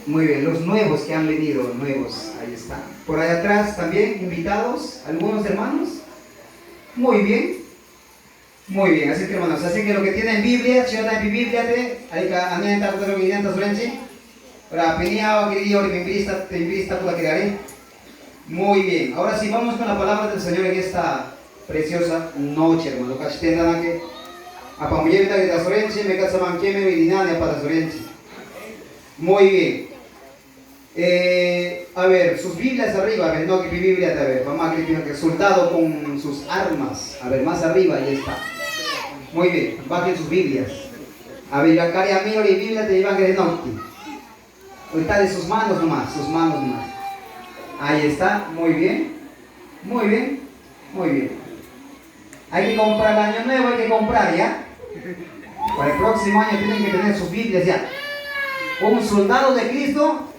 Muy bien, los nuevos que han venido, nuevos, ahí están. Por ahí atrás también, invitados, algunos hermanos. Muy bien. Muy bien, así que hermanos, así que lo que tienen Biblia, si no tienen Biblia, ahí que han entrado con lo que tienen frente. Para pelear, querido, te invista por la que. Muy bien, ahora sí vamos con la palabra del Señor en esta preciosa noche, hermano. Cachitendan aquí. Apa muyevita que tasorenche, me casaban que me vidinane para tasorenche. Muy bien. A ver, sus Biblias arriba, a ver, no que mi Biblia, a ver, vamos a que el soldado con sus armas, a ver, más arriba, ahí está. Muy bien, bajen sus Biblias. A ver, acá a mí, y Biblia te llevan que no. Ahorita de sus manos nomás, sus manos nomás. Ahí está, muy bien, muy bien, muy bien. Hay que comprar el año nuevo, hay que comprar ya. Para el próximo año tienen que tener sus Biblias ya. Un soldado de Cristo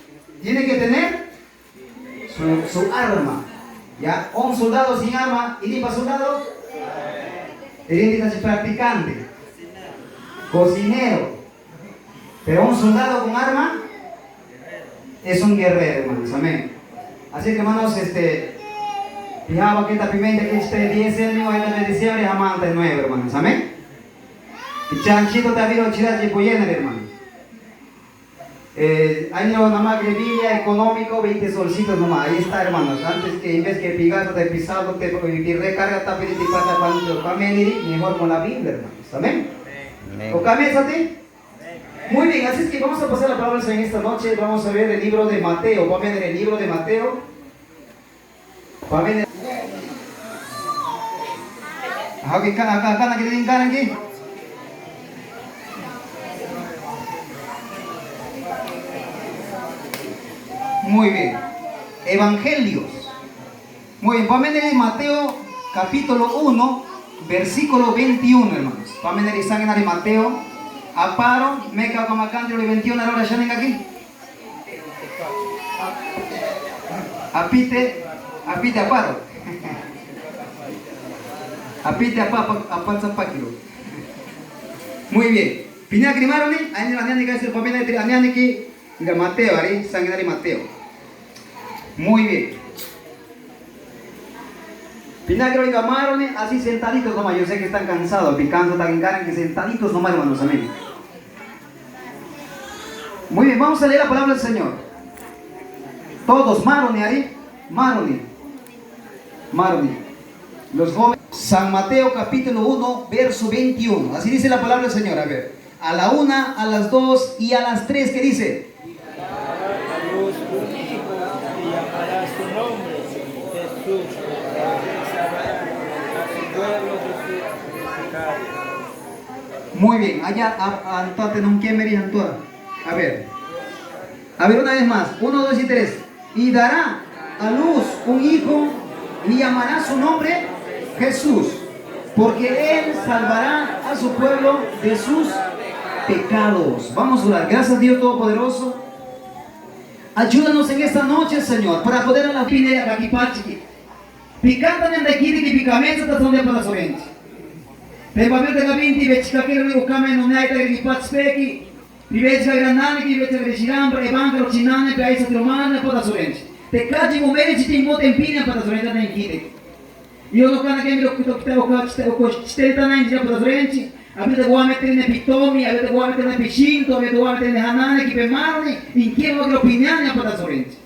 tiene que tener su arma. ¿Ya? Un soldado sin arma, ¿y para soldado? Es practicante, cocinero. Pero un soldado con arma es un guerrero, hermanos. Amén. Así que, hermanos, fijaba que esta pimenta que este 10 años, de diciembre, amante nuevo, hermanos. Amén. Y chanchito te ha habido chirachi poyener, hermanos. Año nomás que Biblia económico, 20 solcitos nomás. Ahí está, hermanos. Antes que en vez que pigar, te pisado, te recarga, te pediste para mejor con la Biblia, hermanos. Amén. ¿O camésate? Muy bien, así es que vamos a pasar la palabra en esta noche. Vamos a ver el libro de Mateo. Vamos a ver el libro de Mateo. Vamos a ver. Acá, que te encargan aquí. Muy bien. Evangelios. Muy bien. Vamos a ver Mateo capítulo 1, versículo 21, hermanos. Vamos a ver sangre de Mateo. Aparo, me cago como acá, de 21 ahora ya venga aquí. Apite, aparo. Apite apakilo. Muy bien. Pina grimaroni, ahí la niña que se pone entre la niña que de Mateo, ahí sangre de Mateo. Muy bien. Pinagro y Gamarone, así sentaditos nomás. Yo sé que están cansados, picando, están en cara, que sentaditos nomás, hermanos, amén. Muy bien, vamos a leer la palabra del Señor. Todos, Maroni, ahí, Maroni. Los jóvenes. San Mateo capítulo 1, verso 21. Así dice la palabra del Señor, a ver. A la 1, a las 2 y a las 3, ¿qué dice? Muy bien, allá no quieren a ver, una vez más, 1, 2 y 3. Y dará a luz un hijo y llamará su nombre Jesús, porque él salvará a su pueblo de sus pecados. Vamos a orar. Gracias, Dios Todopoderoso. Ayúdanos en esta noche, Señor, para poder a la fin de aquí pachi. Picando en aquí de picamento hasta donde para sorrente. Pero a ver de la 20 vechka que lo ukame no hay que patspeki. Y vechka granane que vechka rechirambre evangelo chinane paisa tromana para sorrente. Te cachi momere ci timbo tempina para sorrente na enkite. Io non canna che mi lo stetta na india para sorrente. Avete vuoi mettere nei pittomi, avete vuoi mettere nei picinto, avete vuoi mettere nei hanane che per marni, in che lo opinione para sorrente.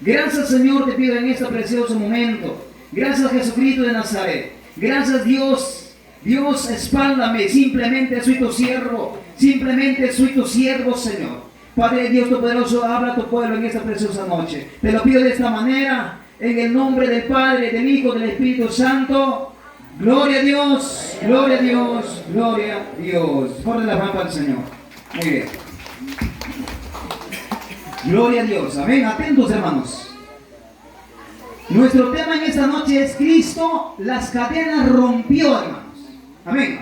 Gracias, Señor, te pido en este precioso momento. Gracias, Jesucristo de Nazaret. Gracias, Dios. Dios, espáldame. Simplemente soy tu siervo. Simplemente soy tu siervo, Señor. Padre Dios Todopoderoso, habla a tu pueblo en esta preciosa noche. Te lo pido de esta manera, en el nombre del Padre, del Hijo, del Espíritu Santo. Gloria a Dios, gloria a Dios, gloria a Dios. Ponle la mano al Señor. Muy bien. Gloria a Dios. Amén. Atentos, hermanos. Nuestro tema en esta noche es Cristo las cadenas rompió, hermanos. Amén.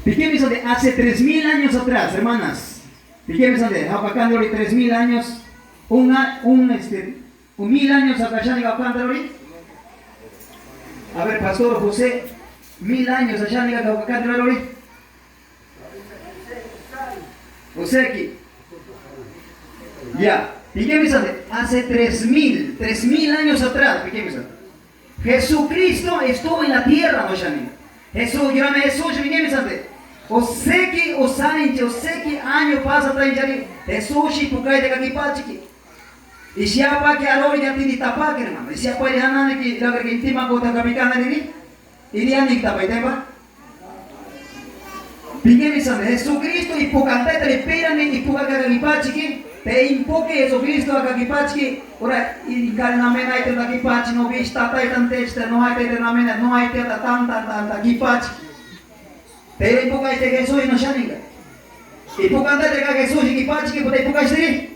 Fíjense de hace 3000 años atrás, hermanas. Fíjense de Japacandori 3000 años. Un 1000 años atrás ya Japacandori. A ver, Pastor José, 1000 años allá en Japacandori. José aquí. Ya. Hace 3000 años atrás, Jesucristo estuvo en la tierra, ¿no? Jesús, llame Jesús, o sé que año pasa atrás, Jesús, y pucay de caquipachi. Y si apa que arroba ya tiene tapa, hermano. Y si apa ya nada que la que intima con la capitana de y dia ni tapa, ¿entiendes? Jesucristo y pucante te esperan y puca caquipachi. Te impoque Jesucristo a caquipachi. Ora, y carnamena y te caquipachi, no vista, tan texta, no hay te namena, no hay te tan caquipachi. Te impoca este Jesús y no shaninga. Y pucante te Jesús y caquipachi que puede impocar este.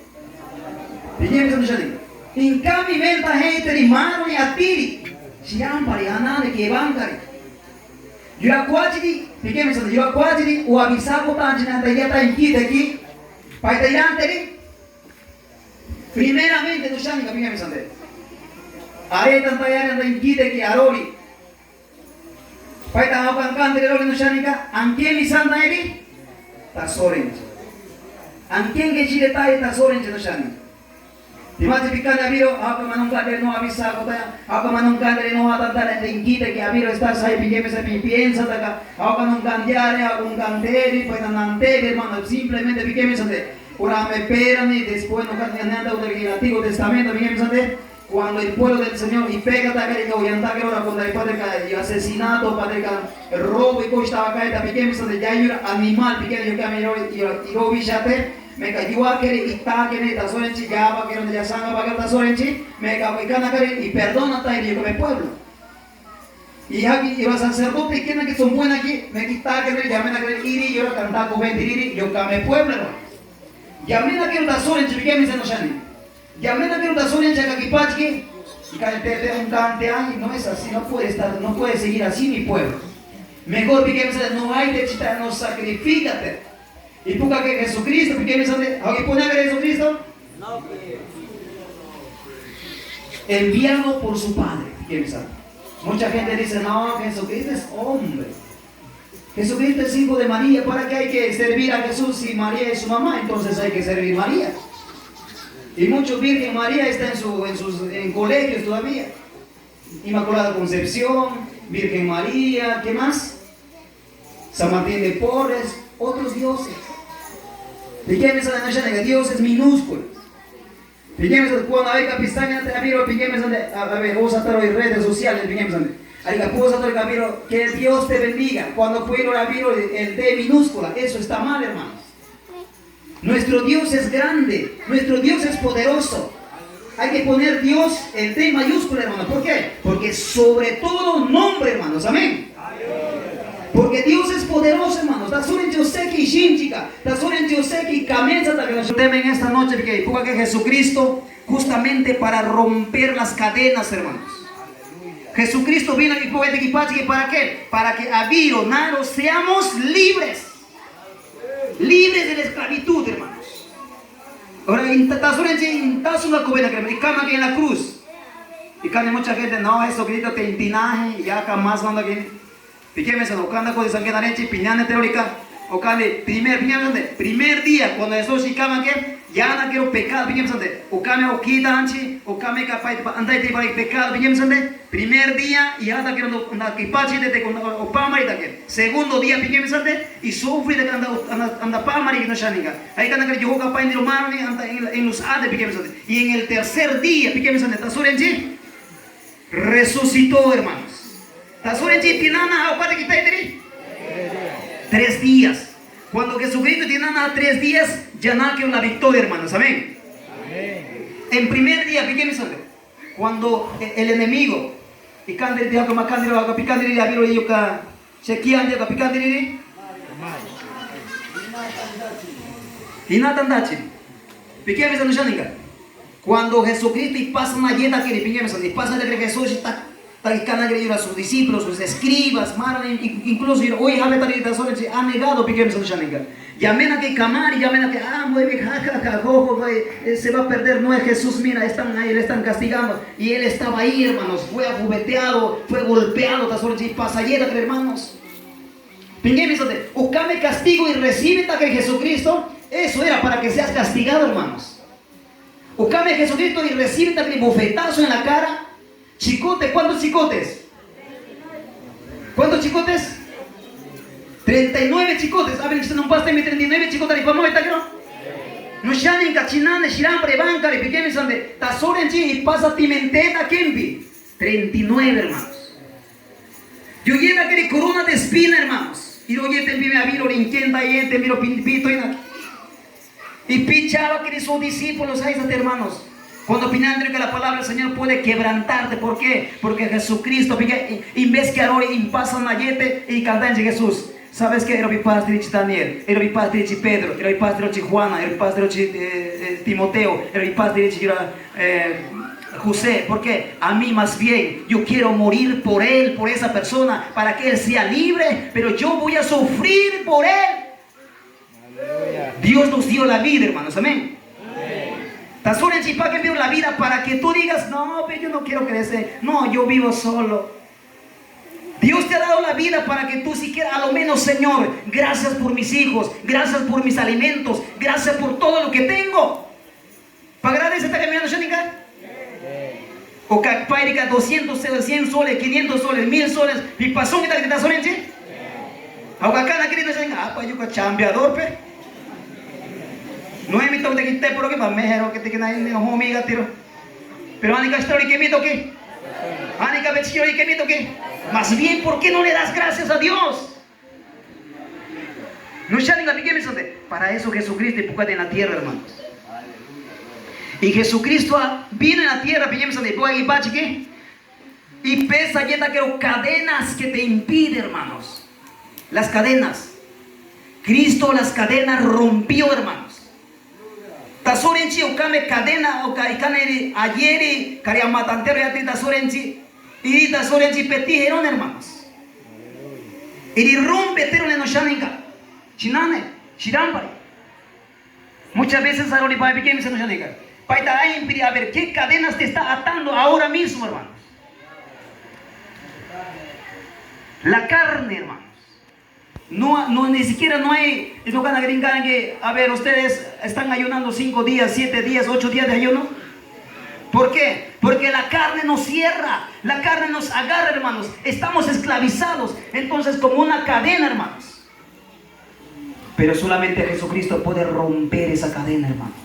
En cambio, venta gente de mano y a tiri. Si ampari, anane, que bancari. Yo a quatri, o avisado tanto na ya está aqui, para te irante. Primeramente, no shani, capinha me sande. Ahí tanta área anda inquite que arori. Para ta hakan kandre roli no shani ka, anque mi sanda eri, ta sorenche. Anque que chile ta sorenche no shani. Dimati picane aviro, ako manong kandre no avisa ko tayo, ako manong kandre no atatala ingkita que aviro estás ahí piqueme se piensa taga, ako manong candiare, ako candere, pues nanantele, hermano, simplemente piqueme se ora me esperan y después no candian del Antiguo Testamento, piqueme se cuando el pueblo del Señor y pega taga y oyanta que ora cuando hay padre y asesinato, padre robo y costa caída, piqueme se ya hay animal, piqueme yo que me yo vishate. Me cayó a querer y está que neta sorenchi ya va que no ya sanga va que está sorenchi me cayó y cana querer y perdona está y yo que me pueblo y aquí los sacerdotes que que son buenos aquí me quita que ya me la querer ir y yo cantar con ventir yo que me pueblo ya me la quiero está sorenchi que me se no shani ya me la quiero está sorenchi que aquí pachi y que un cante ay no es así no puede seguir así mi pueblo mejor que me no hay de chita no sacrifícate. ¿Y por qué Jesucristo? ¿Por qué me sale? ¿Alguien pone a ver Jesucristo? No. Enviado por su Padre. ¿Qué me sale? Mucha gente dice, no, Jesucristo es hombre. Jesucristo es hijo de María. ¿Para qué hay que servir a Jesús si María es su mamá? Entonces hay que servir a María. Y muchos Virgen María está en colegios todavía. Inmaculada Concepción, Virgen María, ¿qué más? San Martín de Porres, otros dioses. Pequeños a la noche, Dios es minúsculo. Pequeños cuando hay capistaña, te abro pequeños a ver, vos a en redes sociales, pequeños hay capuza todo el camino, que Dios te bendiga. Cuando puedo abrir el D minúscula, eso está mal, hermanos. Nuestro Dios es grande, nuestro Dios es poderoso. Hay que poner Dios el D mayúscula, hermanos. ¿Por qué? Porque sobre todo nombre, hermanos. Amén. Porque Dios es poderoso, hermanos. Yo sé que Shinchika, yo sé que Kamenza también nos temen esta noche porque Jesucristo justamente para romper las cadenas, hermanos. Jesucristo vino aquí ¿para qué? Para que Aviro, Naro, seamos libres. Libres de la esclavitud, hermanos. Ahora, en la cruz. Y cuando mucha gente, no, Jesucristo te intinaje, ya jamás cuando aquí. Fíjense, Ocanda con Sanguinarechi, Piñana teórica, Ocande, primer día, cuando Jesús y Kama que ya no quiero pecado, fíjense, Ocame Okita Anchi, Ocame capaz andar para el pecado, fíjense, primer día y ahora quiero andar kipachi de con Opama y tal. Segundo día, fíjense, y sufre de andar Pama y no Shaninga. Ahí cuando yo capaz de romano en los Ades, fíjense, y en el tercer día, fíjense, Tazurenchi resucitó, hermanos. 3 días. Cuando Jesucristo tiene 3 días, ya nació la victoria, hermanos. Amén. En primer día, fíjense, cuando el enemigo, y cuando el diablo más candilo, a picandiri, ya vieron ellos que chequean de picandiri, y nada andache. Fíjense, no shaninga. Cuando Jesucristo y pasa una dieta que fíjense, y pasa de que Jesús está a sus discípulos, sus escribas, incluso hoy ha negado llamen a que camar, llamen a que se va a perder, no es Jesús, mira, están ahí, le están castigando, y él estaba ahí, hermanos, fue ajubeteado, fue golpeado, pasallera, hermanos. Buscame castigo y recibe que Jesucristo, eso era para que seas castigado, hermanos. O cambia Jesucristo y recibe también bofetazo en la cara. Chicote, ¿cuántos chicotes? ¿Cuántos chicotes? 39 chicotes. A ver, usted no pasa en 39 chicotes. ¿Vamos a ver, no shanen cachinane, shirambre, banca, le pequeños donde tazoren y pasa timentena, kempi. 39, hermanos. Yo llena que corona de espina, hermanos. Y lo lleten vive a viro, rinquenda y te miro pito y pichaba que sus discípulos a esos hermanos. Cuando opinando que la palabra del Señor puede quebrantarte. ¿Por qué? Porque Jesucristo, en vez que ahora pasa mayete y cantan de Jesús. ¿Sabes qué? Era mi padre de Daniel, era mi padre de Pedro, era mi padre de Juana, era mi padre de Timoteo, era mi padre de José. ¿Por qué? A mí más bien, yo quiero morir por él, por esa persona, para que él sea libre, pero yo voy a sufrir por él. Aleluya. Dios nos dio la vida, hermanos, amén. Tazoren chipa que dio la vida para que tú digas, no, pero yo no quiero crecer, no, yo vivo solo. Dios te ha dado la vida para que tú siquiera, a lo menos, Señor, gracias por mis hijos, gracias por mis alimentos, gracias por todo lo que tengo. ¿Pagará ese taquemiano, Shanika? O capairica 200, 100 soles, 500 soles, 1000 soles, y pasó que te tazoren, ¿sí? Ahora acá la querida Shanika, pues yo cambiador, pe. No he visto que te quité por aquí, más mejor que te quede en homiga, tiro. Pero Anika, ¿y qué me toque? Anika, ¿y qué me toque? Más bien, ¿por qué no le das gracias a Dios? No, para eso Jesucristo empujó en la tierra, hermanos. Y Jesucristo viene a la tierra, y pesa yeta que cadenas que te impiden, hermanos. Las cadenas. Cristo las cadenas rompió, hermanos. Tasorenchi o kame cadena o kaikane ayer kariamatantero ya tasorenchi y tasorenchi petijeron, hermanos. Y rompe tero no shaninga. Chinane, shirampari. Muchas veces a Roli Pai se nos shaninga. Paita hay a ver qué cadenas te está atando ahora mismo, hermanos. La carne, hermanos. No, ni siquiera no hay, es lo que van a gringar que, a ver, ustedes están ayunando 5 días, 7 días, 8 días de ayuno. ¿Por qué? Porque la carne nos cierra, la carne nos agarra, hermanos. Estamos esclavizados, entonces como una cadena, hermanos. Pero solamente Jesucristo puede romper esa cadena, hermanos.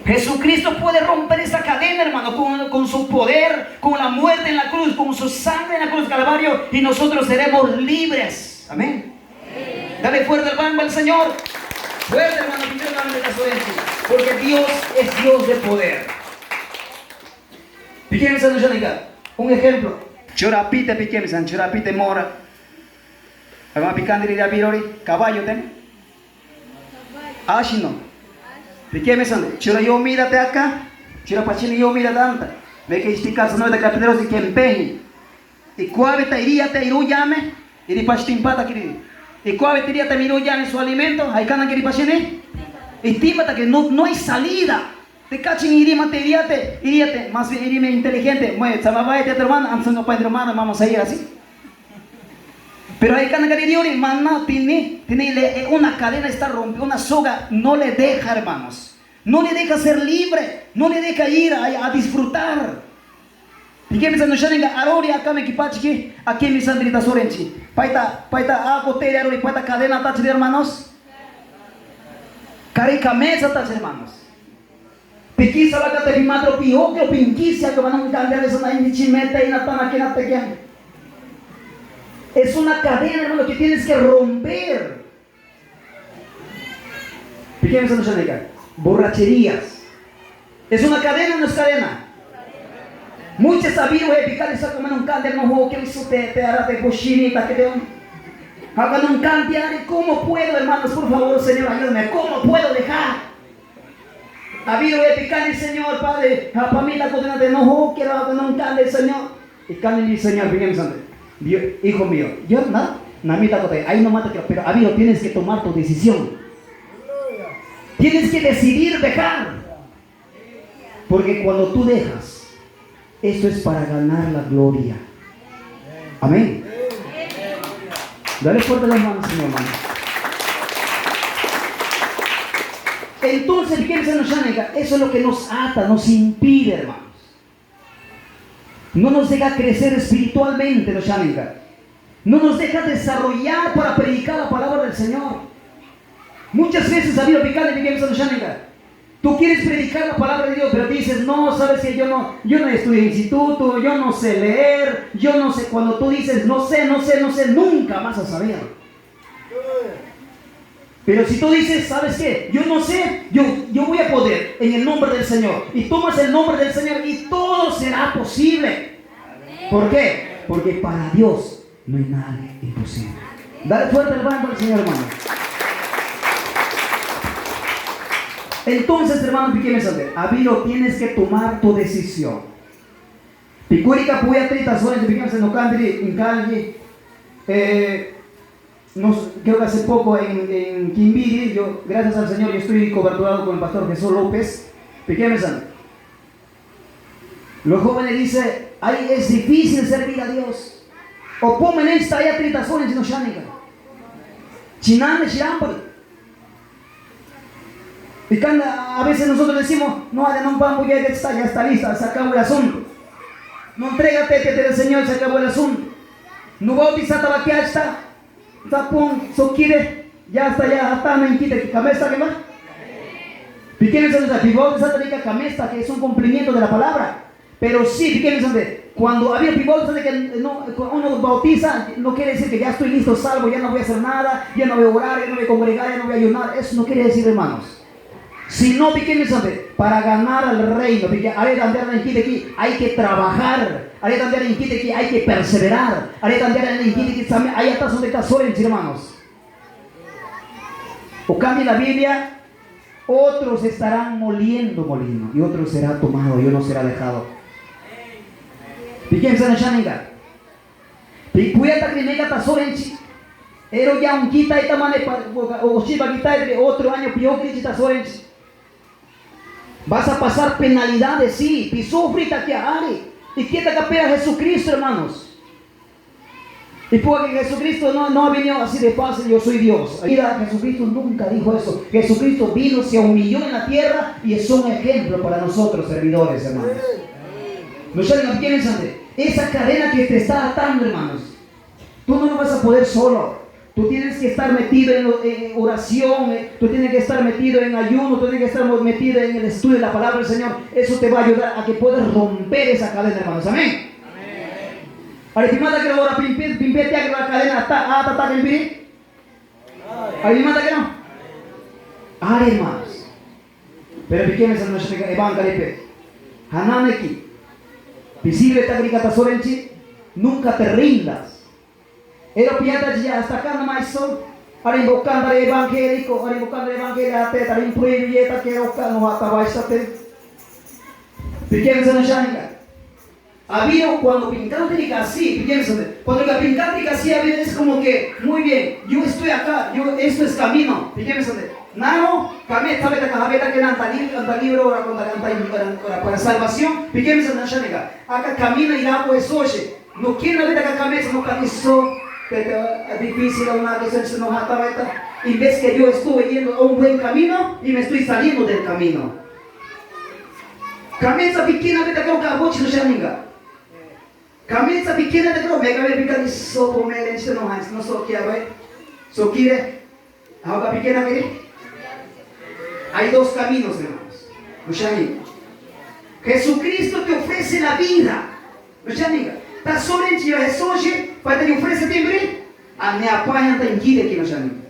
Jesucristo puede romper esa cadena, hermano, con su poder, con la muerte en la cruz, con su sangre en la cruz del Calvario, y nosotros seremos libres. Amén. Dale fuerte el banco al Señor. Fuerte, hermano, porque Dios es Dios de poder. Un ejemplo. Chorapite piquemisan, chorapite mora. Agama picante de abirori, caballo ten. Ashino. Piquemisan, chora yo mírate acá. Chora pachini yo mira tanta. Ve que esticas no de capiteros y que empeñe. Y cuávita iría te iru llame. Y de pastimpata querido. Y cuávita iría te miró llame su alimento. Hay cana que pachine. Y típata que no hay salida. Te cachin iríate, más bien irime inteligente. Mueve, sababay te hermano, antes no para hermano, vamos a ir así. Pero hay cana que dice, mamá, tiene una cadena está rompida, una soga, no le deja, hermanos. No le deja ser libre, no le deja ir a disfrutar. ¿Y qué me están diciendo? Arori acá me equipachi, aquí me están gritando sorenchi. Paita, agote arori, paita cadena tachi de hermanos. Carica mesa tachi hermanos. Pequisa la cata matro pio que pinquisa que van a cambiar eso na indichimeta y na tana que na pequeña. Es una cadena, hermano, que tienes que romper. Pequeños anos de borracherías. Es una cadena o no es cadena. Muchos sabidos de picar y sacan un cante no juego que hizo te hará de cochinita que de un. Hagan un cante, ¿cómo puedo, hermanos? Por favor, Señor, ayúdame. ¿Cómo puedo dejar? Habido de picar el Señor, Padre, a familia condena de no quiero hacer un cante, Señor. Y cante mi Señor, pequeños anos. Hijo mío, yo ahí no mata, pero amigo, tienes que tomar tu decisión. Tienes que decidir dejar. Porque cuando tú dejas, esto es para ganar la gloria. Amén. Dale fuerte las manos, Señor, hermano. Entonces, eso es lo que nos ata, nos impide, hermanos. No nos deja crecer espiritualmente, no nos deja desarrollar para predicar la palabra del Señor. Muchas veces ha habido picante, tú quieres predicar la palabra de Dios, pero dices, no, sabes que yo no estudié en instituto, yo no sé leer, yo no sé. Cuando tú dices, no sé, nunca vas a saber. Pero si tú dices, ¿sabes qué? Yo no sé, yo voy a poder en el nombre del Señor. Y tomas el nombre del Señor y todo será posible. ¿Por qué? Porque para Dios no hay nada imposible. Dale fuerte el banco al Señor, hermano. Entonces, hermano, ¿qué me sabe? Abilo, tienes que tomar tu decisión. Picúrica, puya, trita, soles, fíjense, no candri, en calle. Creo que hace poco en Quimbiri, yo, gracias al Señor, yo estoy coberturado con el pastor Jesús López. ¿Qué me sabe? Los jóvenes dicen, ay, es difícil servir a Dios. O pomen esta, hay trita, soles, no shanika. Chinande, chirampari. Y a veces nosotros decimos, no, ya está lista, se acabó el asunto. No entrégate que del Señor, se acabó el asunto. No bautiza tabaquiasta, tapón, so quiere, ya está, no inquite, que camesta que va. Pequeños amigos, pivotes satánica camesta, que es un cumplimiento de la palabra. Pero sí, pequeños amigos, cuando había pivotes que uno bautiza, no quiere decir que ya estoy listo, salvo, ya no voy a hacer nada, ya no voy a orar, ya no voy a congregar, ya no voy a ayunar. Eso no quiere decir, hermanos. Si no, para ganar al reino, hay que trabajar, hay que perseverar, ahí está donde está Soren, hermanos. O cambia la Biblia, otros estarán moliendo molino y otros será tomado y uno será dejado. Piquense en Shaninga. Picueta crimega ta Soren, ero ya un quita y tamane o chiva quita otro año pio que ta Soren. Vas a pasar penalidades, sí. Pisó frita que ari. Y quieta capera Jesucristo, hermanos. Y porque Jesucristo no ha venido así de fácil, yo soy Dios. Mira, Jesucristo nunca dijo eso. Jesucristo vino, se humilló en la tierra y es un ejemplo para nosotros, servidores, hermanos. ¿No saben quién es? Esa cadena que te está atando, hermanos. Tú no lo vas a poder solo. Tú tienes que estar metido en oración, tú tienes que estar metido en ayuno, tú tienes que estar metido en el estudio de la palabra del Señor. Eso te va a ayudar a que puedas romper esa cadena, hermanos. Amén. Ahora, que ahora pimpete que la cadena está en piri. Ahora, que no. Ahora, hermanos. Pero pequeños en nuestra evangelio, Hananeki, visible tagricata sorenchi, nunca te rindas. Ero piata ya hasta acá nomás son. Ahora invocando al evangélico, ahora improyeta que no hasta baixate. Pequeños en Shanika. Había cuando pincántrica así, cuando la pincántrica así había es como que, muy bien, yo estoy acá, esto es camino. Nano, kami sabe que habita que anta libro para salvación. Pequeños en Shanika. Acá camina y agua es oye. No quiere haber acá cabeza, no camiso. Es difícil una que se nos ata. Y ves que yo estuve yendo a un buen camino y me estoy saliendo del camino. Camisa pequeña de que caboche no shaninga. Camisa pequeña de que me cabe picar y sopo me le no so quiere ver. So quiere. Ahora pequeña que hay dos caminos, hermanos. No shaninga. Jesucristo te ofrece la vida. No shaninga. Ta soren ci Jesús para te ofrece timbre a me apañan ta inquide que no shaninga.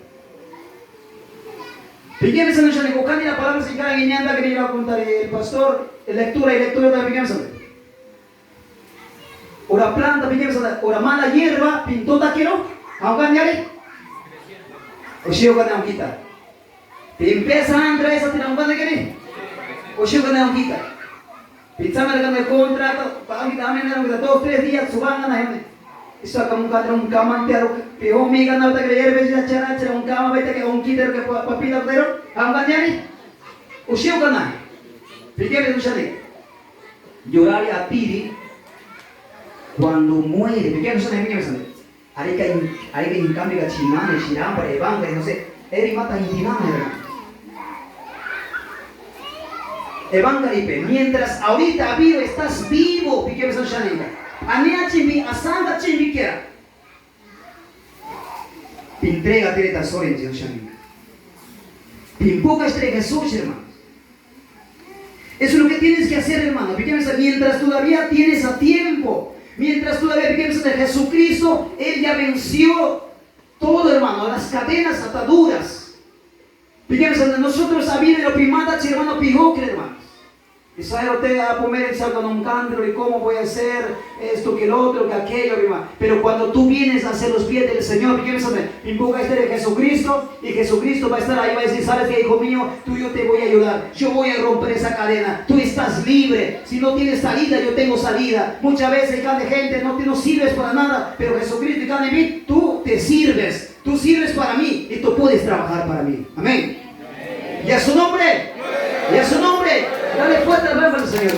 Pequeños no shaninga. Cuando la palabra se cara guiñanda que iba a contar el pastor. Lectura y lectura de pequeños. Ora planta pequeños, ora mala hierba, pintó taquero, aunque añade. O si yo gana un quita. Te empieza a entrar esa tira un gana que o si yo gana un quita. Pensamos que el contrato, para que también eran 2 o 3 días suban a la gente. Eso acá un camantero que hombre gana otra que hierba ya chara un cama vete que un quita que papila pero aunque añade. O si yo gana. Pequeños no shaninga. Llorar a Piri cuando muere. Pequeños no shaninga. Hay que en cambio que chimane, chiramba, evangel, no sé. Eri mata intiname. Evangelipe, mientras ahorita vivo, estás vivo, pique besan shaninga. Anea chimbi, asanga chimbi quiera. Pintrega tireta soren shaninga. Pimpoca estrega Jesús, hermano. Eso es lo que tienes que hacer, hermano. Pique besan, mientras todavía tienes a tiempo. Mientras todavía pique besan de Jesucristo, Él ya venció todo, hermano, las cadenas, ataduras. Pique besan, nosotros habíamos lo primata, hermano, pijocre, hermano. Israel te va a poner el salto en un cántaro y cómo voy a hacer esto, que el otro, que aquello, hermano. Pero cuando tú vienes a hacer los pies del Señor, invoca este de Jesucristo y Jesucristo va a estar ahí, va a decir, sabes que hijo mío, tú yo te voy a ayudar, yo voy a romper esa cadena, tú estás libre, si no tienes salida, yo tengo salida. Muchas veces cada gente no sirves para nada, pero Jesucristo y cada mí, tú te sirves, tú sirves para mí y tú puedes trabajar para mí. Amén. Y a su nombre, y a su nombre. Dale fuerte al al Señor,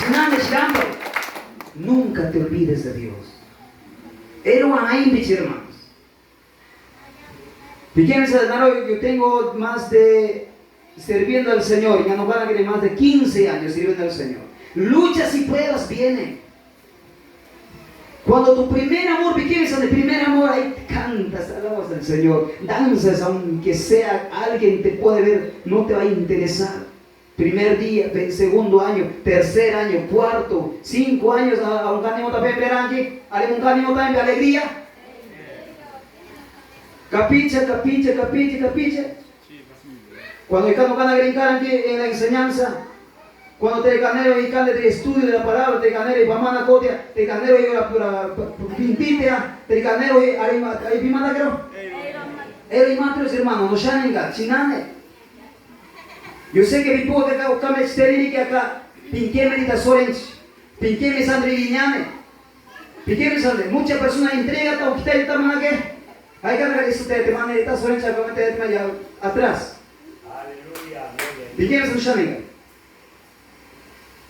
hermano. Nunca te olvides de Dios. Hermanos. Yo tengo más de sirviendo al Señor. Ya no van a querer más de 15 años sirviendo al Señor. Luchas y pruebas vienen. Cuando tu primer amor, de primer amor, ahí cantas, alabas al Señor, danzas, aunque sea alguien te puede ver, no te va a interesar. Primer día, segundo año, tercer año, cuarto, 5 años, a un cánimo también verán haré un cánimo también de alegría. Capiche. Cuando el cano van a brincar aquí en la enseñanza, cuando te canero y cande de estudio de la palabra, te canero y pamana cotia, te canero y la pintitea, te canero y ahí pimana creo. Era y matros hermano, no shaninga, chinane. Yo sé que mi puedo de acá, ocame exterior que acá, pinqueme ni tasorench, pinqueme sandre guiñane, pinqueme sandre. Muchas personas entregan a usted y también que hay que agarrar eso te manda de tasorench acá meter allá atrás. Aleluya. Pinqueme sandre shaninga.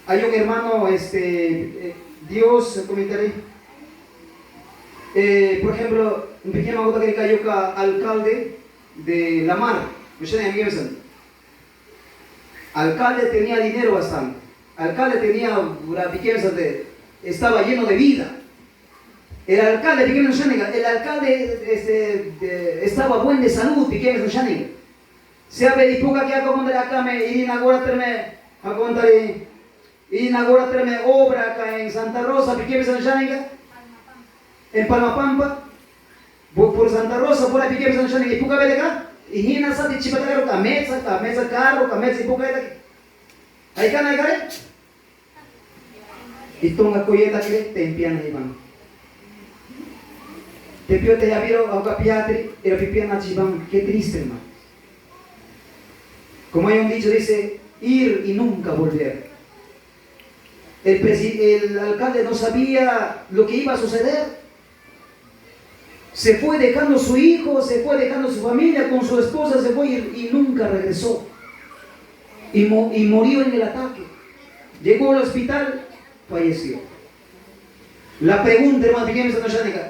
Hay un hermano, Dios, comentaré. Por ejemplo, un pequeño agota que cayó alcalde de La Mar. Alcalde tenía dinero bastante. Alcalde tenía, estaba lleno de vida. El alcalde, el alcalde estaba buen de salud, se ha pedido que acá me inaugurarme, inaugurarme obra acá en Santa Rosa, en Palmapampa, por Santa Rosa, por ahí y puca vele acá, y hina sa de chipatagaro, cameza, carro, cameza y puca vele aquí. Ahí can ahí cae. Y tonga coyeta que te empian ahí van. Te pido te vieron a capiatri, era pipiana chibam, qué triste, hermano. Como hay un dicho, dice, ir y nunca volver. El alcalde no sabía lo que iba a suceder. Se fue dejando su hijo, se fue dejando su familia, con su esposa se fue y nunca regresó. Y murió en el ataque. Llegó al hospital, falleció. La pregunta, hermano, ¿qué me está diciendo?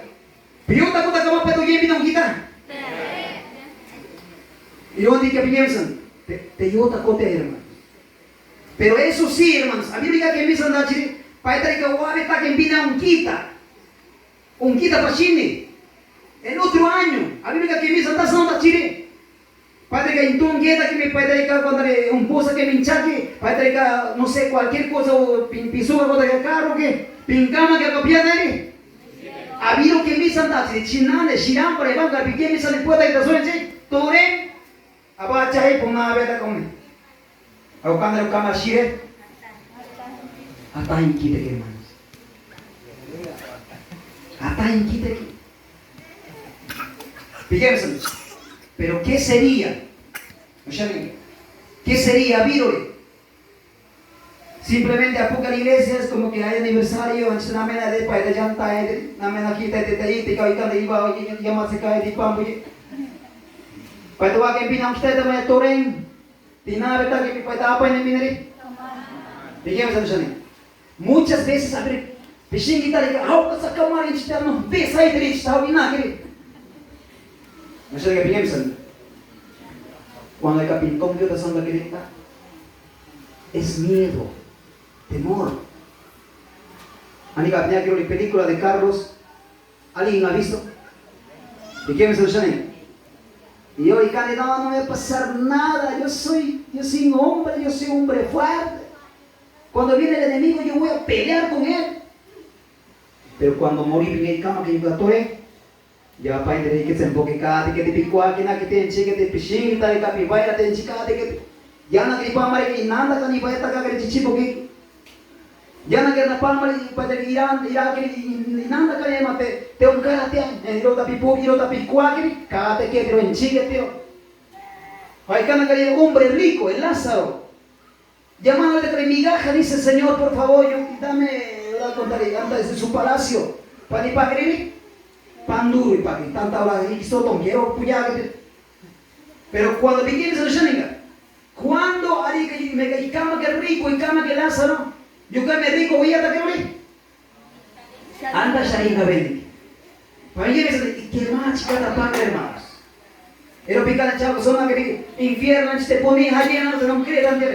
¿Piota cuánta cama pedo y vino quita? Y yo dije, piensan, te yota cote, hermano. Pero eso sí, hermanos, a mí me diga que me están dando, para estar que guave está que envina un quita para Chile. El otro año, a mí me diga que me están dando Chile. Para que entonces quieta que me puede dar cuando un poza que me hinchaque, para que no sé cualquier cosa o pisuga cuando el carro que pincama que copiar de a mí lo que me están dando, chinane, shiran para llevar la pique me sale puerta y te suene, tore, abacha y ponga a ver con Aku kan kamar shire. Atain kita ke hermanos. Atain kita ke. Fíjense. Pero ¿qué sería? ¿Qué sería Vírole? Simplemente apocar iglesias como que hay aniversario, antes na mena de pai da janta na mena kita te tai te kau ikan de iba hoje llama se cae de pambu. Pai tu akan pinang kita também toreng. Tina beta que pai ta apa ini mineri? Muchas veces a ver, piscin kita de how ka sa kamar in kita no besa aí dele está ouvindo aquele. Mas chega bem pensando. Quando é capim como que eu tá sendo aquele tá? es miedo, temor. Amiga, mira que la película de Carlos, ¿alguien ha visto? ¿Y quién es el Shani? Y yo dije, no me va a pasar nada, yo soy un hombre fuerte. Cuando viene el enemigo yo voy a pelear con él. Pero cuando morí en el cama que yo atoré, ya para entender que se enfoque cada que te picó aquí, que te enche, que te pichín, que te capibaira, te enche, que ya no te pama que nada que ni para esta que chichipo que ya no que na pama para irán que nada que mate te un cara te en lo tapipo y lo tapicua que cada que te enche que te hay que hombre rico, el Lázaro. Llamándole de migaja, dice Señor, por favor, dame, contaré, anda desde su palacio, para ir para escribir, pan duro y para que tanta hora de Cristo, quiero puyar. Pero cuando vienes a Shaninga, cuando hay que me cama que rico y cama que Lázaro, yo que me rico voy a atacar hoy. Anda Shaninga, ven. Para mí es que más chica la padre, hermanos. Pero pica chavo, son la que infierno, te pone allá, no quiere tanto,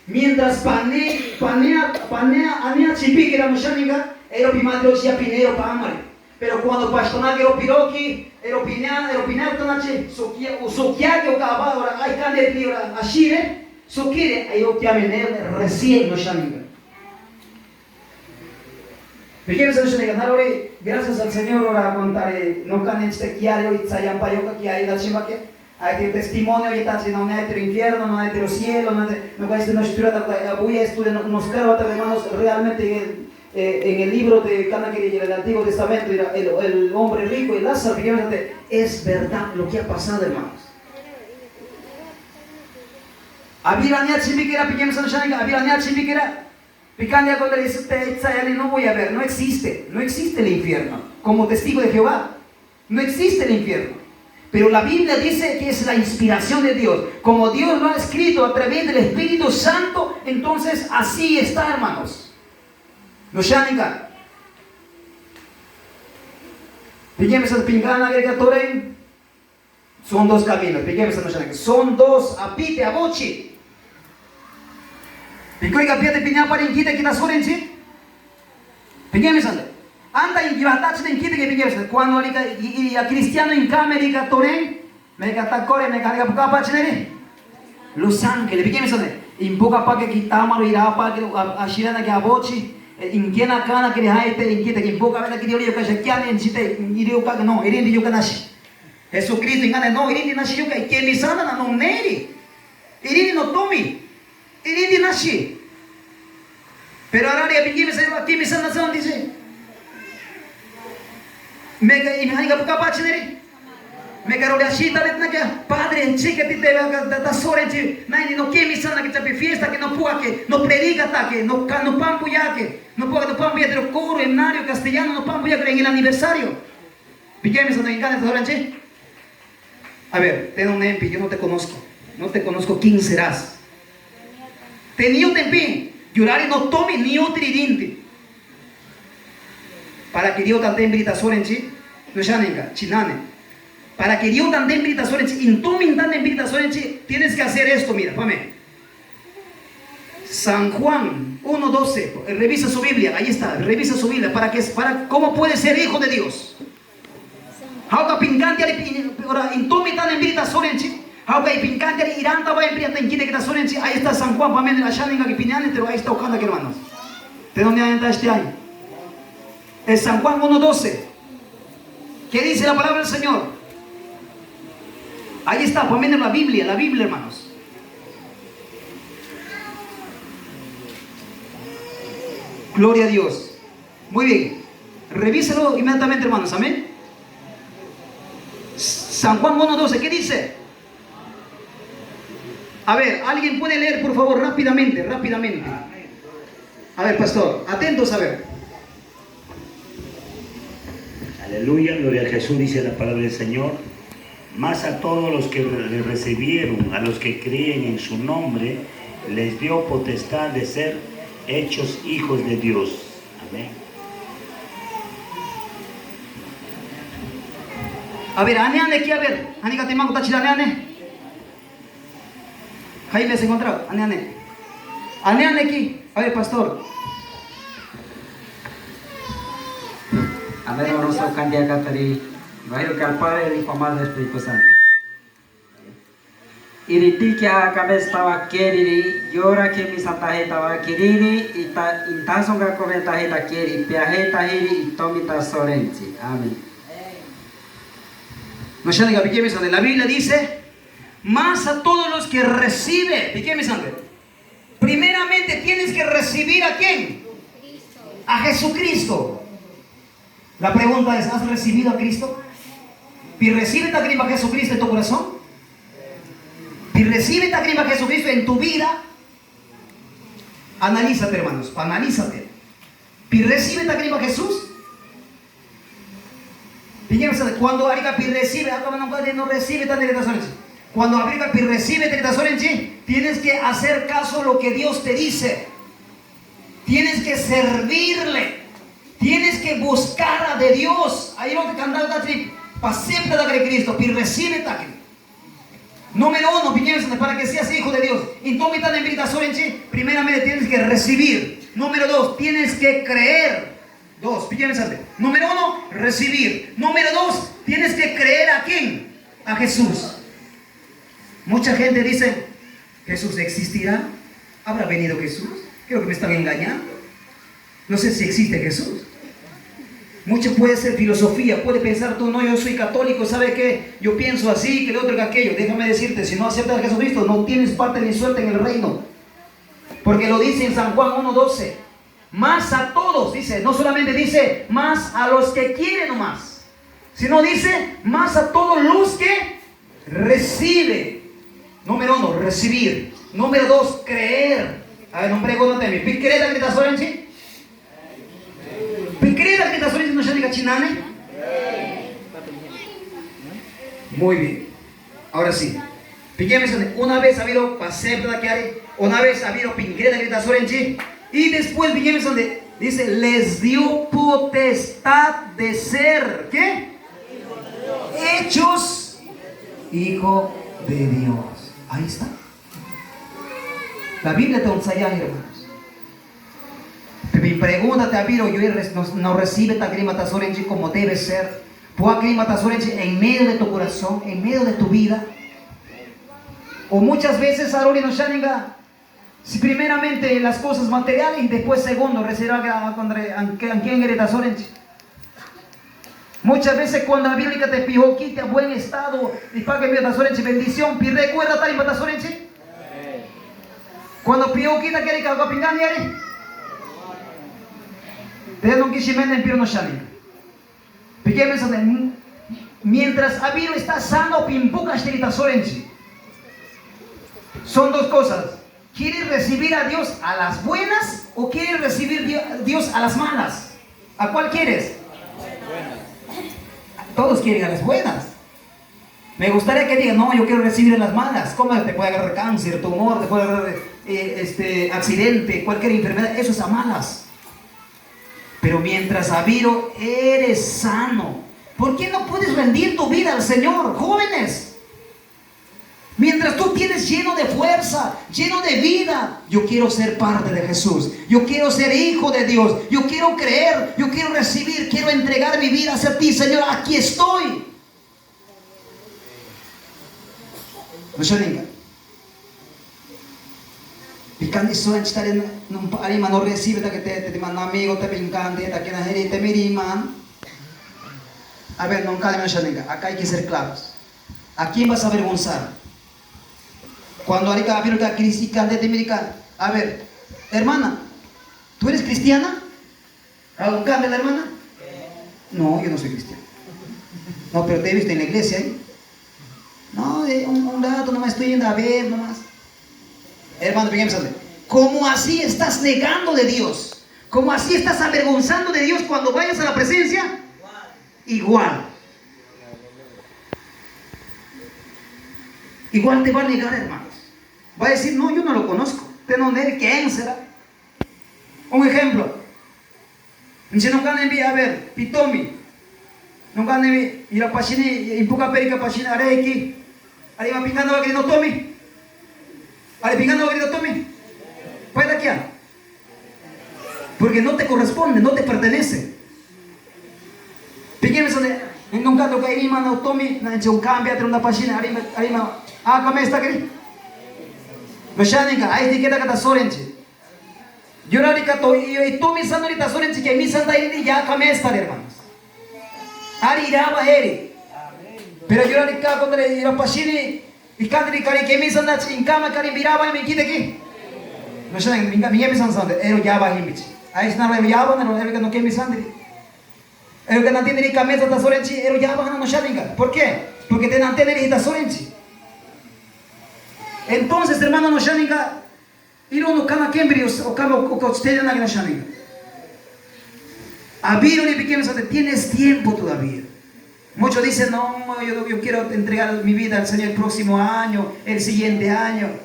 mientras panea, anea chipi que era Shaninga, era pimadro ya pineo para amar. Pero cuando pastora que era piroki, era opinado tonache, soquia que acaba ahora, hay que decir ashire, soquire, ahí yo te amené recién no Shaninga. Pequeños Shaninga, gracias al Señor ahora contaré, no can este diario y sayan payoka que hay la chiva que hay testimonio y tal, si no hay el infierno, no hay el cielo, no hay no estudia, voy a estudiar, nos carga hermanos realmente en el libro de Canaquiri y el Antiguo Testamento, el hombre rico y Lázaro, es verdad lo que ha pasado, hermanos. Había chimiquera, pequeños Shaninga, había chimiquera. Picania cuando dice usted, no voy a ver, no existe el infierno, como testigo de Jehová, no existe el infierno, pero la Biblia dice que es la inspiración de Dios, como Dios lo ha escrito a través del Espíritu Santo, entonces así está, hermanos. No Shaninga, pequeños pingana que son dos caminos, pequeños son dos apite abochi. Picoy capia pinya paling kita soren sih. Pinya misalnya, anda yang jiwatach den kita que pinya misalnya. Cuando a cristiano en América toren, mereka takore mereka harga buka apa cene? Los Ángeles, pinya misalnya. Imbuka pakai kita malu irapa que ashirana que abochi, inkiana kana que haite inkita que imbuka vela que diori yoka shakiani en site irio ka no, irindi yoka nashi. Jesucristo ingane no, irindi nashi yoka que misana na no neri. Irindi no tomi. Ini nasi. Pero ahora dia pinggir misalnya aquí misalnya nasan dice. Mega ini hanya buka apa sendiri. Mega roda cita letna que padre chica te da sorente. Nai no que misalnya que te fiesta que no puga que no predica ta que no pampu ya que no puga no pampu ya del coro himnario castellano no pampu ya en el aniversario. Pinggir misalnya ingane sorente. A ver, ten un empi, yo no te conozco quién serás. Tenía un tempín, llorar y no tome ni otro diente. Para que Dios también brita sobre en sí, no Shaninga, chinane. Para que Dios también brita sobre en sí, intomin también brita sobre en sí, tienes que hacer esto, mira, pame. San Juan 1:12, revisa su Biblia, ahí está, revisa su Biblia, para cómo puede ser hijo de Dios. Ahora pincante, ahora intomin también brita sobre en sí. Ahora y pincante Irán estaba en Priata en Quita que está ahí está San Juan para la Shaninga que piñane, pero ahí está Ojana que hermanos. ¿De dónde está este año? Es San Juan 1:12. ¿Qué dice la palabra del Señor? Ahí está, para la Biblia, hermanos. Gloria a Dios. Muy bien. Revísalo inmediatamente, hermanos. Amén. San Juan 1:12. ¿Qué dice? A ver, alguien puede leer por favor rápidamente. A ver, pastor, atentos a ver. Aleluya, gloria a Jesús, dice la palabra del Señor. Más a todos los que le recibieron, a los que creen en su nombre, les dio potestad de ser hechos hijos de Dios. Amén. A ver, ane aquí, a ver. Ane que te mango tachira ane. Jaime se encontró, ane. Anean aquí. A ver, pastor. Amén, nuestro candidato tadi, bayo kalpare di pamal Espíritu Santo. Iriti kia kabes tawa keri, yora ke mi santahe tawa kiriri, ita intasonga komentahe ta keri, piahe tahiri, itomita sorenci. Amén. No se diga, pique mi sangre. La Biblia dice, más a todos los que recibe, pique mi sangre. Primeramente tienes que recibir ¿a quién? A Jesucristo. La pregunta es, ¿has recibido a Cristo? ¿Y recibe a Jesucristo en tu corazón? ¿Y recibe a Jesucristo en tu vida? Analízate, hermanos, analízate. ¿Y recibe a Jesús? Cuando ariga pi recibe, no recibe tan tentaciones. Cuando ariga pi recibe tentaciones, tienes que hacer caso a lo que Dios te dice. Tienes que servirle. Tienes que buscar a de Dios. Ahí no te cantan acepta de Cristo, pi recibe taque. Número uno, para que seas hijo de Dios. Primeramente tienes que recibir. Número dos, tienes que creer. Dos, número uno, recibir. Número dos, tienes que creer ¿a quién? A Jesús. Mucha gente dice, ¿Jesús existirá? ¿Habrá venido Jesús? Creo que me están engañando. No sé si existe Jesús. Mucho puede ser filosofía, puede pensar tú, no, yo soy católico, ¿sabe qué? Yo pienso así, que el otro que aquello. Déjame decirte, si no aceptas a Jesucristo, no tienes parte ni suerte en el reino. Porque lo dice en San Juan 1:12. Más a todos, dice, no solamente dice más a los que quieren nomás, sino dice más a todos los que recibe. Número uno, recibir. Número dos, creer. A ver, no pregúntate a mí, ¿crees que te asoren, sí? ¿Crees que te asoren no se diga chinane? Muy bien. Ahora sí. Una vez ha habido pasebra que hay, una vez ha habido pingreda que te asoren, sí. Y después donde dice, les dio potestad de ser, ¿qué? Hechos hijo de Dios. Ahí está. La Biblia te ensaya, hermanos. Mi pregunta te abiro, yo no recibe ta grima tazorenchi como debe ser. Puedo grima tazorenchi en medio de tu corazón, en medio de tu vida. O muchas veces Arori no shaninga. Si primeramente las cosas materiales y después segundo recibirá a quien hereda sorenchi. Muchas veces cuando la Biblia te pidió quite a buen estado y pague mi tazorenchi bendición, pi recuerda tal y tazorenchi. Cuando pidió quita que era capingán yare. Te no quisimen piro no shani. Mientras Abiro está sano pimpuca estelita sorenchi. Son dos cosas. ¿Quieres recibir a Dios a las buenas o quieres recibir a Dios a las malas? ¿A cuál quieres? Todos quieren a las buenas. Me gustaría que digan, no, yo quiero recibir a las malas. ¿Cómo te puede agarrar cáncer, tumor, te puede agarrar accidente, cualquier enfermedad? Eso es a malas. Pero mientras Abiro eres sano, ¿por qué no puedes rendir tu vida al Señor? Jóvenes. Mientras tú tienes lleno de fuerza, lleno de vida, yo quiero ser parte de Jesús. Yo quiero ser hijo de Dios. Yo quiero creer, yo quiero recibir, quiero entregar mi vida hacia ti, Señor. Aquí estoy. No se diga. Picante suena estar en un parima no recibe que te manda amigo, te pincante, te quiere hacer y te miriman. A ver, nunca le mencionen. Acá hay que ser claros. ¿A quién vas a avergonzar? Cuando ahorita vieron que cristiana de Temirica, a ver, hermana, ¿tú eres cristiana? ¿Algún cambio la hermana? No, yo no soy cristiana. No, pero te he visto en la iglesia ahí. No, un rato nomás estoy yendo a ver nomás. Hermano, fíjense, ¿cómo así estás negando de Dios? ¿Cómo así estás avergonzando de Dios cuando vayas a la presencia? Igual. Igual te va a negar, hermanos. Va a decir, no, yo no lo conozco. ¿Te no sé quién será? Un ejemplo. Si no can envía a ver, pitomi. No can envía, y la página, y poca perica página, haré aquí. Ahí va pingando a que no tome. Ahí pingando a que no tome. ¿Puede aquí? Porque no te corresponde, no te pertenece. Pequeños donde en un canto que hay no tome, un cambio entre una página, arima, ¿cómo está aquí? No shaninga, hay etiqueta que está sorenche. Yo ahorita y tú mi santo ahorita sorenche que mi santa ahí ya ¿cómo está, hermanos? Ari iraba eri. Pero yo ahorita cuando le iba página y canto que mi santa en cama que miraba y me quita aquí. No shaninga, mi santa, era ya va himichi. Ahí está la llave, no que mi santa. El que no tiene ni camisa está sorenchi, el ya va no shaninga. ¿Por qué? Porque te no tiene ni está sorenchi. Entonces, hermano, no shaninga, y no cama Cambridge o cama o usted no shaninga. A Viro ni pequeños, tienes tiempo todavía. Muchos dicen, no, yo quiero entregar mi vida al Señor el próximo año, el siguiente año.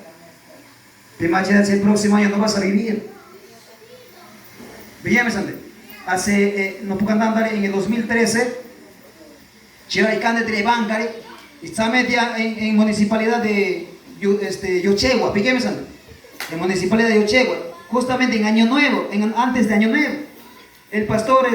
Te imaginas el próximo año no vas a vivir. Veamos antes. No puedo andar en el 2013. Chira y cande de bancari. Está metida en municipalidad de Yochegua. Veamos antes. En municipalidad de Yochegua. Justamente en Año Nuevo, antes de Año Nuevo. El pastor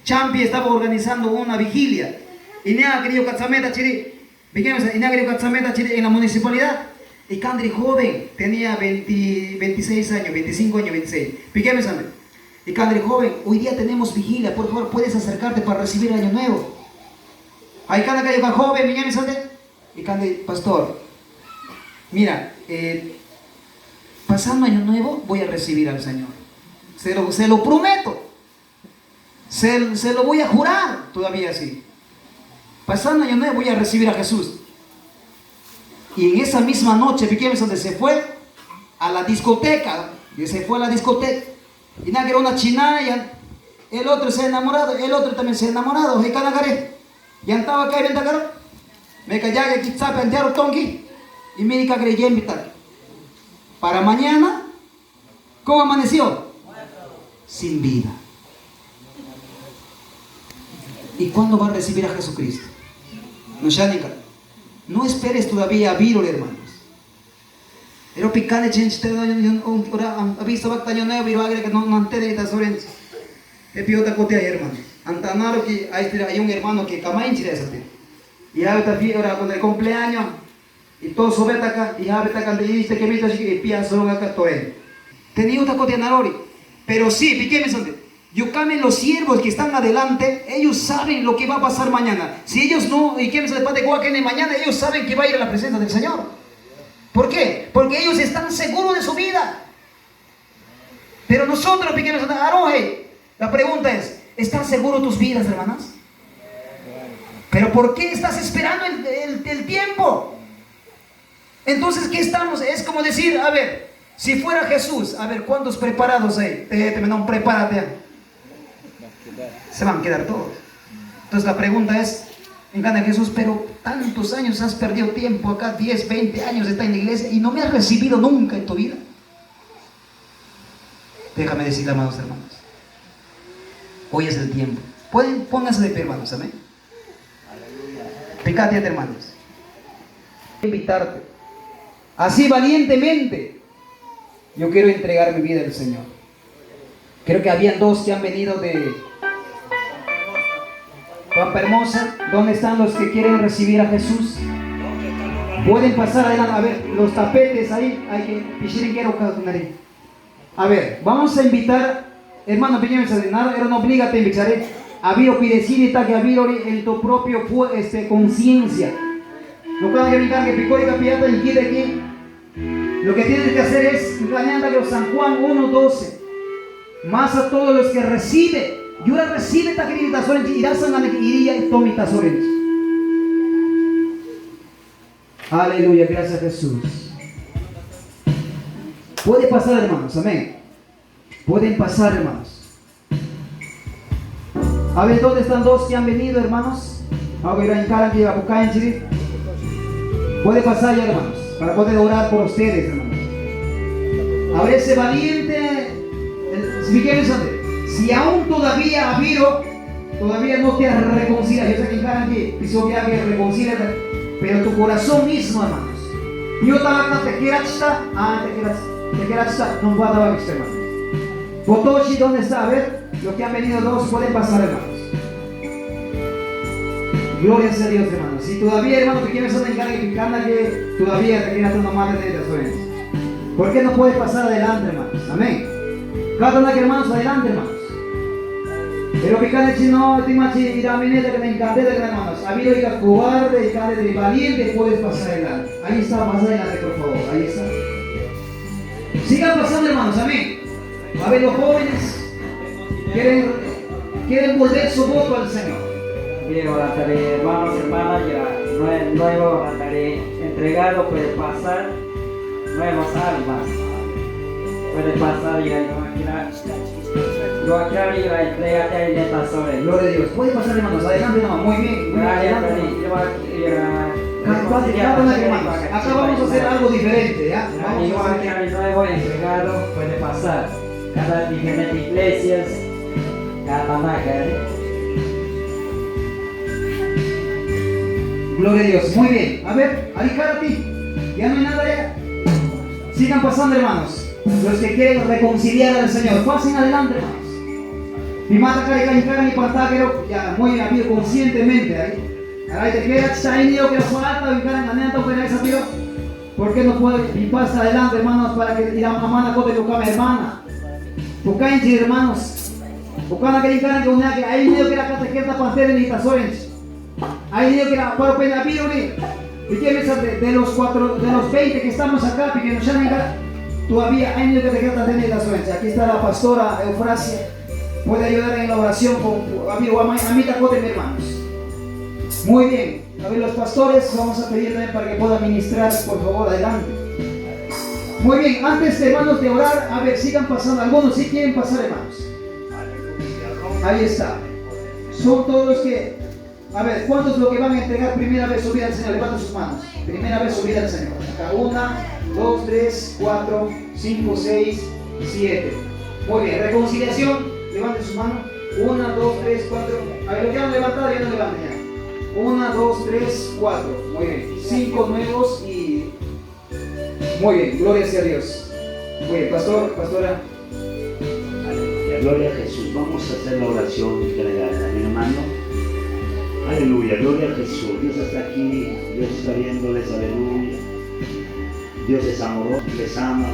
Champi estaba organizando una vigilia. Y nea querido Katsameta Chiri. Veamos antes. Y nea querido Katsameta Chiri en la municipalidad. Y Candri joven, tenía 26 años, 25 años, 26. Veamos antes. Y Candri joven, hoy día tenemos vigilia, por favor puedes acercarte para recibir el año nuevo. Ahí cada calle joven, mi sante. Y Candri, pastor, mira, pasando año nuevo voy a recibir al Señor. Se lo prometo. Se lo voy a jurar todavía así. Pasando año nuevo voy a recibir a Jesús. Y en esa misma noche, pequeños, donde se fue a la discoteca, y se fue a la discoteca. Y nada, que era una china, y el otro se ha enamorado, el otro también se ha enamorado. Y cada gare, ya estaba acá y venta cara. Me callaba que quizá pentearon tonki, y me dijo que ya invitar. Para mañana, ¿cómo amaneció? Sin vida. ¿Y cuándo va a recibir a Jesucristo? No, Shanika. No esperes todavía a Viro, hermanos. Pero picane gente te ha visto bactaño nuevo Viro agre que no mantiene esta sorense. Te pido ta cote ahí, hermanos. Antanaro que hay un hermano que camain chile esa. Y ahora ahora con el cumpleaños y todo sobre acá y ahora acá de dice que mita que pienso lo acá todo él. Tenía otra cote narori. Pero sí, piqueme sonte. Yo cambio los siervos que están adelante, ellos saben lo que va a pasar mañana. Si ellos no, y que me se de que mañana, ellos saben que va a ir a la presencia del Señor. ¿Por qué? Porque ellos están seguros de su vida. Pero nosotros, pequeños, aroje, la pregunta es, ¿están seguros tus vidas, hermanas? ¿Pero por qué estás esperando el tiempo? Entonces, ¿qué estamos? Es como decir, a ver, si fuera Jesús, a ver, ¿cuántos preparados hay? Prepárate. Se van a quedar todos. Entonces la pregunta es, me encanta Jesús, pero tantos años has perdido tiempo acá, 10, 20 años está en la iglesia y no me has recibido nunca en tu vida. Déjame decirle, amados hermanos, hoy es el tiempo. Pónganse de pie, hermanos, amén. Pecate, hermanos. Invitarte, así valientemente, yo quiero entregar mi vida al Señor. Creo que habían dos que han venido de Pampa Hermosa. ¿Dónde están los que quieren recibir a Jesús? Pueden pasar adelante. A ver, los tapetes ahí. Hay que... A ver, vamos a invitar, hermano, pequeños, nada, no obliga a invitar. A Viro Pidecirita, que a Viro en tu propio conciencia. No puedan que picó y capiata y quiere aquí. Lo que tienes que hacer es, San Juan 1:12. Más a todos los que reciben, yo la recibe esta querida sorenchi, irá sanane que iría y tomita sorenchi. Aleluya, gracias a Jesús. Puede pasar, hermanos, amén. Pueden pasar, hermanos. A ver, ¿dónde están dos que han venido, hermanos? Puede pasar ya, hermanos, para poder orar por ustedes, hermanos. A ver, ese valiente. Si aún todavía todavía no te reconcilias, yo sé que aquí piso que reconcilia, pero tu corazón mismo, hermanos. Yo estaba te quieras, te quieras. Te quedas, no va a dar extrema. Botoshi, ¿dónde está? A ver, los que han venido dos pueden pasar, hermanos. Gloria sea a Dios, hermanos. Si todavía, hermano, te quieres hacer que todavía te quieres hacer una madre de las. ¿Por qué no puedes pasar adelante, hermanos? Amén. Cada uno que hermanos, adelante, hermanos. Pero que cada chino, timachi, irá mineta que me encante, hermanos. Ha habido que cobarde, cada de valiente, puedes pasar adelante. Ahí está, más adelante, por favor. Ahí está. Sigan pasando, hermanos. Amén. A ver, los jóvenes quieren volver su voto al Señor. Bien, orataré, hermanos, hermanas, ya nuevo orataré entregado, puede pasar nuevas almas, puede pasar ya yo aquí la entrega que hay neta sobre. Gloria a Dios. Puede pasar, hermanos, adelante, hermano, muy bien. Acá vamos a hacer algo diferente, ¿ya? Yo aquí hay nuevo entregado, puede pasar. Cada diferentes iglesias, cada marca. Gloria a Dios, muy bien. A ver, Alicarati, ya no hay nada ya. Sigan pasando, hermanos. Los que quieren reconciliar al Señor, pasen adelante, hermanos. Mi mata cara ni pantaquero, ya muy amigo conscientemente ahí. Ahora te quedas saliendo que falta y cara ganando con esa tiro. ¿Por qué no puede y pasa adelante, hermanos, para que la mamá no te toque hermana? Porque hermanos, porque que cara que una que hay niño que la catequeta pantera ni tazones. Hay niños que la para pena piruli. ¿Y qué piensas de los 20 que estamos acá, que nos llaman acá? Todavía hay niños que te quedan de la suerte. Aquí está la pastora Eufrasia. Puede ayudar en la oración con amigo Amita Cote, mis hermanos. Muy bien. A ver, los pastores, vamos a pedirle para que puedan ministrar, por favor, adelante. Muy bien, antes, hermanos, de orar, a ver, sigan pasando. Algunos sí quieren pasar, hermanos. Ahí está. Son todos los que. A ver, ¿cuántos lo que van a entregar primera vez su vida al Señor? Levanten sus manos. Primera vez su vida al Señor. Acá 1, 2, 3, 4, 5, 6, 7. Muy bien, reconciliación. Levanten sus manos. 1, 2, 3, 4. A ver, los que han levantado ya no levanten ya. 1, 2, 3, 4. Muy bien. 5 nuevos y. Muy bien, gloria sea a Dios. Muy bien, pastora. Aleluya, gloria a Jesús. Vamos a hacer la oración general, mi hermano. Aleluya, gloria a Jesús. Dios está aquí, Dios está viéndoles, aleluya. Dios es amoroso, les ama.